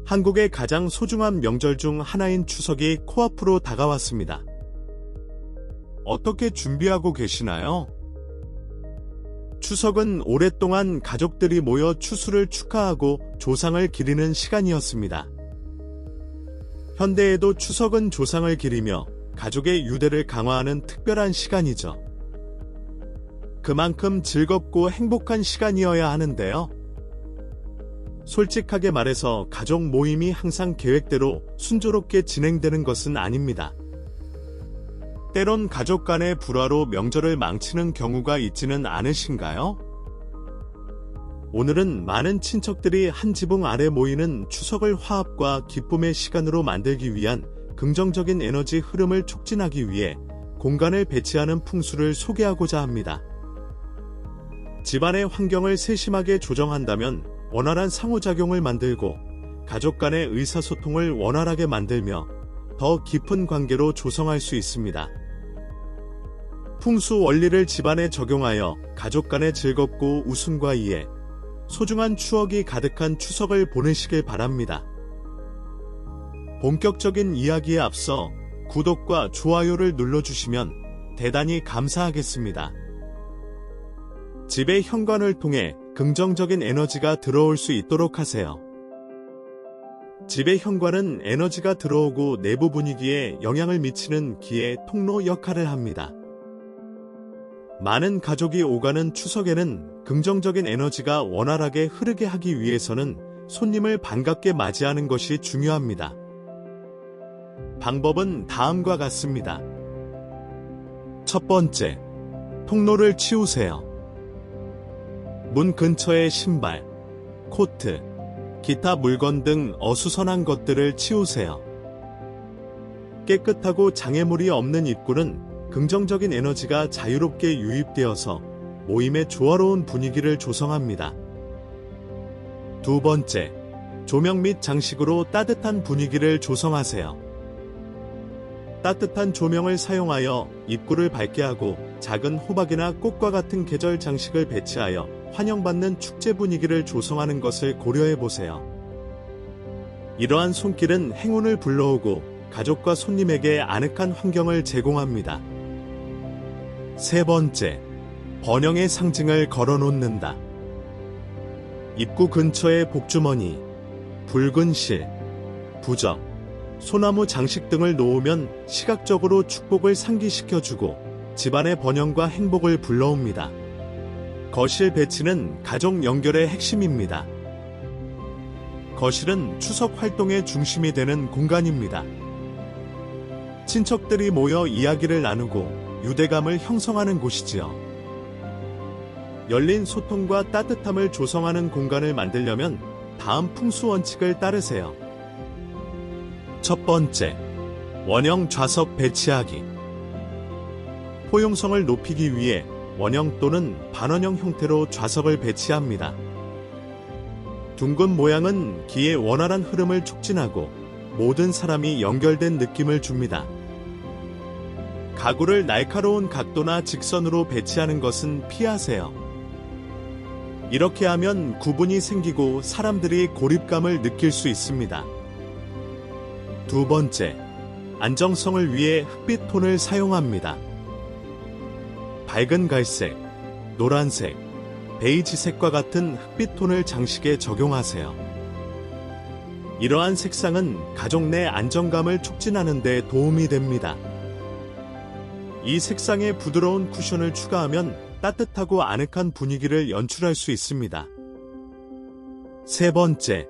한국의 가장 소중한 명절 중 하나인 추석이 코앞으로 다가왔습니다. 어떻게 준비하고 계시나요? 추석은 오랫동안 가족들이 모여 추수를 축하하고 조상을 기리는 시간이었습니다. 현대에도 추석은 조상을 기리며 가족의 유대를 강화하는 특별한 시간이죠. 그만큼 즐겁고 행복한 시간이어야 하는데요. 솔직하게 말해서 가족 모임이 항상 계획대로 순조롭게 진행되는 것은 아닙니다. 때론 가족 간의 불화로 명절을 망치는 경우가 있지는 않으신가요? 오늘은 많은 친척들이 한 지붕 아래 모이는 추석을 화합과 기쁨의 시간으로 만들기 위한 긍정적인 에너지 흐름을 촉진하기 위해 공간을 배치하는 풍수를 소개하고자 합니다. 집안의 환경을 세심하게 조정한다면 원활한 상호작용을 만들고 가족 간의 의사소통을 원활하게 만들며 더 깊은 관계로 조성할 수 있습니다. 풍수 원리를 집안에 적용하여 가족 간의 즐겁고 웃음과 이해, 소중한 추억이 가득한 추석을 보내시길 바랍니다. 본격적인 이야기에 앞서 구독과 좋아요를 눌러주시면 대단히 감사하겠습니다. 집의 현관을 통해 긍정적인 에너지가 들어올 수 있도록 하세요. 집의 현관은 에너지가 들어오고 내부 분위기에 영향을 미치는 기의 통로 역할을 합니다. 많은 가족이 오가는 추석에는 긍정적인 에너지가 원활하게 흐르게 하기 위해서는 손님을 반갑게 맞이하는 것이 중요합니다. 방법은 다음과 같습니다. 첫 번째, 통로를 치우세요. 문 근처의 신발, 코트, 기타 물건 등 어수선한 것들을 치우세요. 깨끗하고 장애물이 없는 입구는 긍정적인 에너지가 자유롭게 유입되어서 모임의 조화로운 분위기를 조성합니다. 두 번째, 조명 및 장식으로 따뜻한 분위기를 조성하세요. 따뜻한 조명을 사용하여 입구를 밝게 하고 작은 호박이나 꽃과 같은 계절 장식을 배치하여 환영받는 축제 분위기를 조성하는 것을 고려해보세요. 이러한 손길은 행운을 불러오고 가족과 손님에게 아늑한 환경을 제공합니다. 세 번째, 번영의 상징을 걸어놓는다. 입구 근처에 복주머니, 붉은 실, 부적, 소나무 장식 등을 놓으면 시각적으로 축복을 상기시켜주고 집안의 번영과 행복을 불러옵니다. 거실 배치는 가족 연결의 핵심입니다. 거실은 추석 활동의 중심이 되는 공간입니다. 친척들이 모여 이야기를 나누고 유대감을 형성하는 곳이지요. 열린 소통과 따뜻함을 조성하는 공간을 만들려면 다음 풍수 원칙을 따르세요. 첫 번째, 원형 좌석 배치하기. 포용성을 높이기 위해 원형 또는 반원형 형태로 좌석을 배치합니다. 둥근 모양은 기의 원활한 흐름을 촉진하고 모든 사람이 연결된 느낌을 줍니다. 가구를 날카로운 각도나 직선으로 배치하는 것은 피하세요. 이렇게 하면 구분이 생기고 사람들이 고립감을 느낄 수 있습니다. 두 번째, 안정성을 위해 흑빛 톤을 사용합니다. 밝은 갈색, 노란색, 베이지색과 같은 흑빛 톤을 장식에 적용하세요. 이러한 색상은 가족 내 안정감을 촉진하는 데 도움이 됩니다. 이 색상에 부드러운 쿠션을 추가하면 따뜻하고 아늑한 분위기를 연출할 수 있습니다. 세 번째,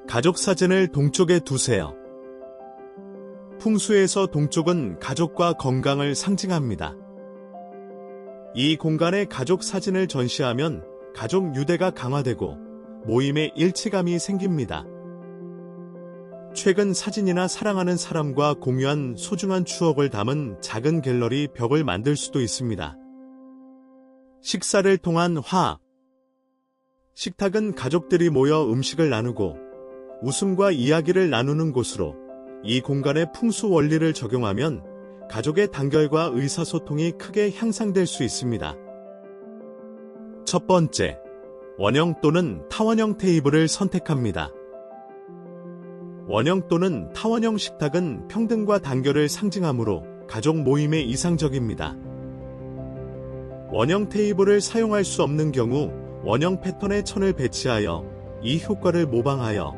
가족 사진을 동쪽에 두세요. 풍수에서 동쪽은 가족과 건강을 상징합니다. 이 공간에 가족 사진을 전시하면 가족 유대가 강화되고 모임에 일치감이 생깁니다. 최근 사진이나 사랑하는 사람과 공유한 소중한 추억을 담은 작은 갤러리 벽을 만들 수도 있습니다. 식사를 통한 화합. 식탁은 가족들이 모여 음식을 나누고 웃음과 이야기를 나누는 곳으로 이 공간의 풍수 원리를 적용하면 가족의 단결과 의사소통이 크게 향상될 수 있습니다. 첫 번째, 원형 또는 타원형 테이블을 선택합니다. 원형 또는 타원형 식탁은 평등과 단결을 상징하므로 가족 모임에 이상적입니다. 원형 테이블을 사용할 수 없는 경우 원형 패턴의 천을 배치하여 이 효과를 모방하여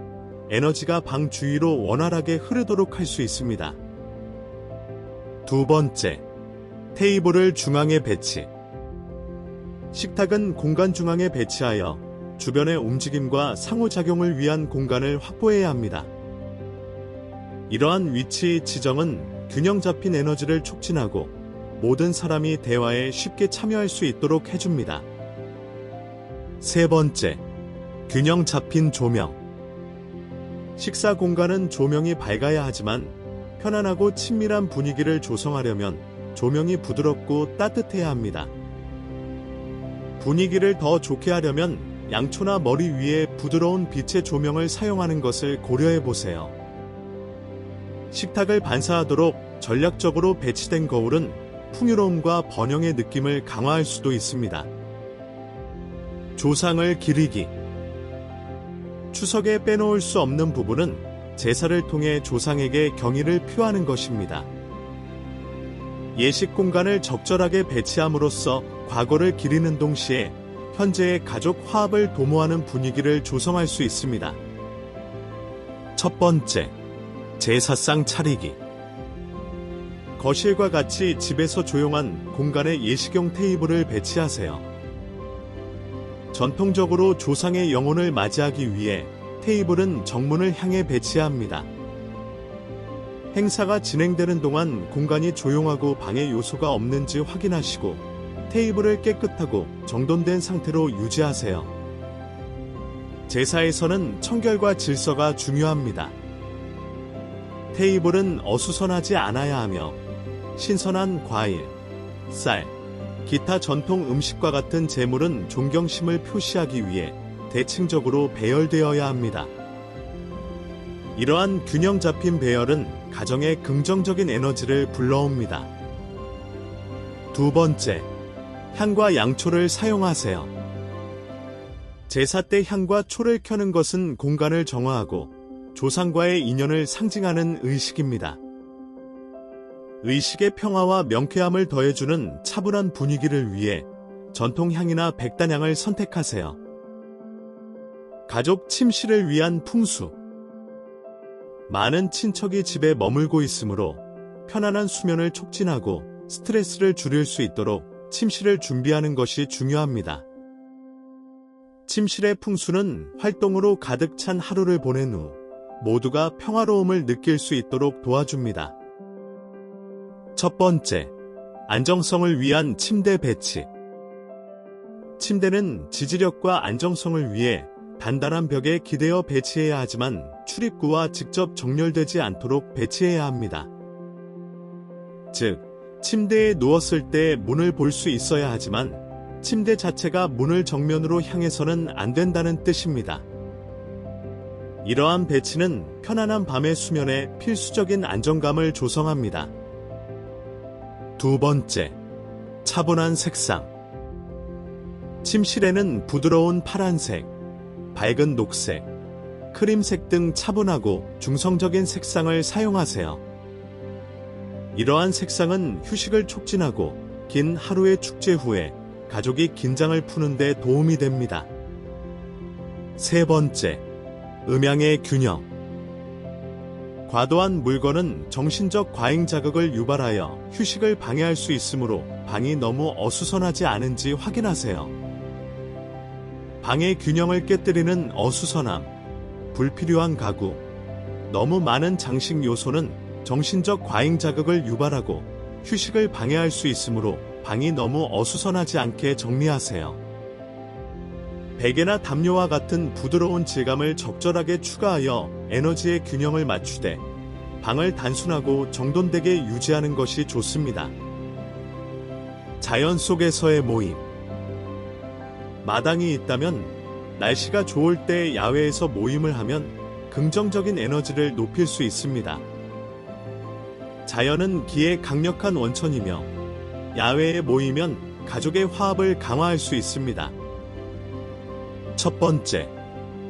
에너지가 방 주위로 원활하게 흐르도록 할 수 있습니다. 두 번째, 테이블을 중앙에 배치. 식탁은 공간 중앙에 배치하여 주변의 움직임과 상호작용을 위한 공간을 확보해야 합니다. 이러한 위치 지정은 균형 잡힌 에너지를 촉진하고 모든 사람이 대화에 쉽게 참여할 수 있도록 해줍니다. 세 번째, 균형 잡힌 조명. 식사 공간은 조명이 밝아야 하지만 편안하고 친밀한 분위기를 조성하려면 조명이 부드럽고 따뜻해야 합니다. 분위기를 더 좋게 하려면 양초나 머리 위에 부드러운 빛의 조명을 사용하는 것을 고려해 보세요. 식탁을 반사하도록 전략적으로 배치된 거울은 풍요로움과 번영의 느낌을 강화할 수도 있습니다. 조상을 기리기. 추석에 빼놓을 수 없는 부분은 제사를 통해 조상에게 경의를 표하는 것입니다. 예식 공간을 적절하게 배치함으로써 과거를 기리는 동시에 현재의 가족 화합을 도모하는 분위기를 조성할 수 있습니다. 첫 번째, 제사상 차리기. 거실과 같이 집에서 조용한 공간에 예식용 테이블을 배치하세요. 전통적으로 조상의 영혼을 맞이하기 위해 테이블은 정문을 향해 배치해야 합니다. 행사가 진행되는 동안 공간이 조용하고 방해 요소가 없는지 확인하시고 테이블을 깨끗하고 정돈된 상태로 유지하세요. 제사에서는 청결과 질서가 중요합니다. 테이블은 어수선하지 않아야 하며 신선한 과일, 쌀, 기타 전통 음식과 같은 제물은 존경심을 표시하기 위해 대칭적으로 배열되어야 합니다. 이러한 균형 잡힌 배열은 가정에 긍정적인 에너지를 불러옵니다. 두 번째, 향과 양초를 사용하세요. 제사 때 향과 초를 켜는 것은 공간을 정화하고 조상과의 인연을 상징하는 의식입니다. 의식의 평화와 명쾌함을 더해주는 차분한 분위기를 위해 전통 향이나 백단향을 선택하세요. 가족 침실을 위한 풍수. 많은 친척이 집에 머물고 있으므로 편안한 수면을 촉진하고 스트레스를 줄일 수 있도록 침실을 준비하는 것이 중요합니다. 침실의 풍수는 활동으로 가득 찬 하루를 보낸 후 모두가 평화로움을 느낄 수 있도록 도와줍니다. 첫 번째, 안정성을 위한 침대 배치. 침대는 지지력과 안정성을 위해 단단한 벽에 기대어 배치해야 하지만 출입구와 직접 정렬되지 않도록 배치해야 합니다. 즉, 침대에 누웠을 때 문을 볼 수 있어야 하지만 침대 자체가 문을 정면으로 향해서는 안 된다는 뜻입니다. 이러한 배치는 편안한 밤의 수면에 필수적인 안정감을 조성합니다. 두 번째, 차분한 색상. 침실에는 부드러운 파란색, 밝은 녹색, 크림색 등 차분하고 중성적인 색상을 사용하세요. 이러한 색상은 휴식을 촉진하고 긴 하루의 축제 후에 가족이 긴장을 푸는 데 도움이 됩니다. 세 번째, 음양의 균형. 과도한 물건은 정신적 과잉 자극을 유발하여 휴식을 방해할 수 있으므로 방이 너무 어수선하지 않은지 확인하세요. 방의 균형을 깨뜨리는 어수선함, 불필요한 가구, 너무 많은 장식 요소는 정신적 과잉 자극을 유발하고 휴식을 방해할 수 있으므로 방이 너무 어수선하지 않게 정리하세요. 베개나 담요와 같은 부드러운 질감을 적절하게 추가하여 에너지의 균형을 맞추되 방을 단순하고 정돈되게 유지하는 것이 좋습니다. 자연 속에서의 모임. 마당이 있다면 날씨가 좋을 때 야외에서 모임을 하면 긍정적인 에너지를 높일 수 있습니다. 자연은 기의 강력한 원천이며 야외에 모이면 가족의 화합을 강화할 수 있습니다. 첫 번째,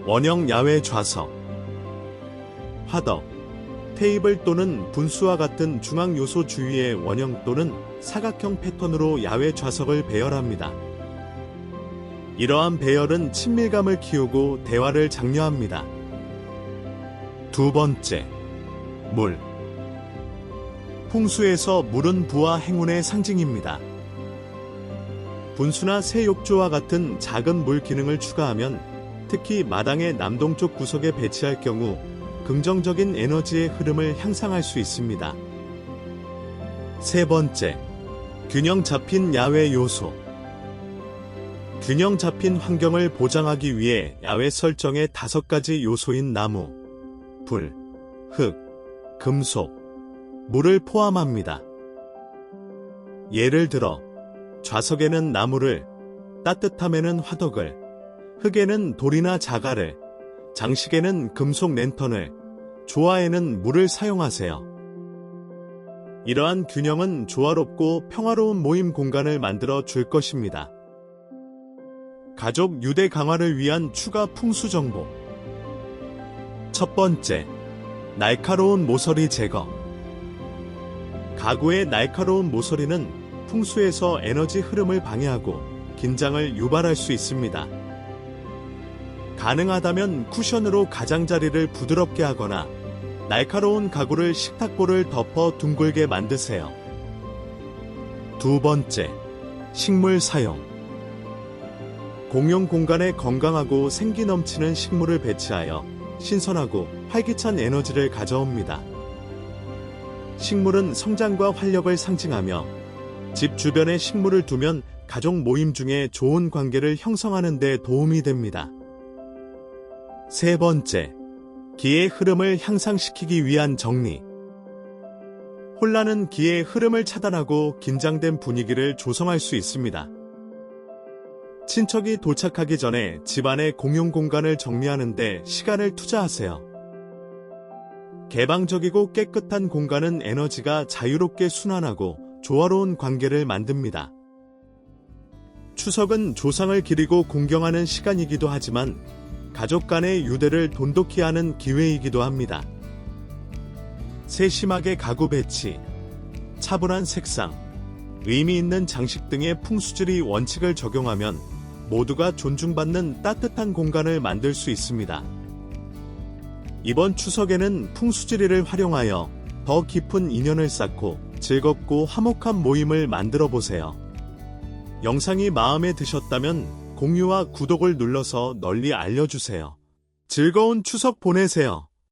원형 야외 좌석. 화덕, 테이블 또는 분수와 같은 중앙 요소 주위에 원형 또는 사각형 패턴으로 야외 좌석을 배열합니다. 이러한 배열은 친밀감을 키우고 대화를 장려합니다. 두 번째, 물. 풍수에서 물은 부와 행운의 상징입니다. 분수나 새 욕조와 같은 작은 물 기능을 추가하면 특히 마당의 남동쪽 구석에 배치할 경우 긍정적인 에너지의 흐름을 향상할 수 있습니다. 세 번째, 균형 잡힌 야외 요소. 균형 잡힌 환경을 보장하기 위해 야외 설정의 5가지 요소인 나무, 불, 흙, 금속, 물을 포함합니다. 예를 들어 좌석에는 나무를, 따뜻함에는 화덕을, 흙에는 돌이나 자갈을, 장식에는 금속 랜턴을, 조화에는 물을 사용하세요. 이러한 균형은 조화롭고 평화로운 모임 공간을 만들어 줄 것입니다. 가족 유대 강화를 위한 추가 풍수 정보. 첫 번째, 날카로운 모서리 제거. 가구의 날카로운 모서리는 풍수에서 에너지 흐름을 방해하고 긴장을 유발할 수 있습니다. 가능하다면 쿠션으로 가장자리를 부드럽게 하거나 날카로운 가구를 식탁볼을 덮어 둥글게 만드세요. 두 번째, 식물 사용. 공용 공간에 건강하고 생기 넘치는 식물을 배치하여 신선하고 활기찬 에너지를 가져옵니다. 식물은 성장과 활력을 상징하며 집 주변에 식물을 두면 가족 모임 중에 좋은 관계를 형성하는 데 도움이 됩니다. 세 번째, 기의 흐름을 향상시키기 위한 정리. 혼란은 기의 흐름을 차단하고 긴장된 분위기를 조성할 수 있습니다. 친척이 도착하기 전에 집안의 공용 공간을 정리하는 데 시간을 투자하세요. 개방적이고 깨끗한 공간은 에너지가 자유롭게 순환하고 조화로운 관계를 만듭니다. 추석은 조상을 기리고 공경하는 시간이기도 하지만 가족 간의 유대를 돈독히 하는 기회이기도 합니다. 세심하게 가구 배치, 차분한 색상, 의미 있는 장식 등의 풍수지리 원칙을 적용하면 모두가 존중받는 따뜻한 공간을 만들 수 있습니다. 이번 추석에는 풍수지리를 활용하여 더 깊은 인연을 쌓고 즐겁고 화목한 모임을 만들어 보세요. 영상이 마음에 드셨다면 공유와 구독을 눌러서 널리 알려주세요. 즐거운 추석 보내세요.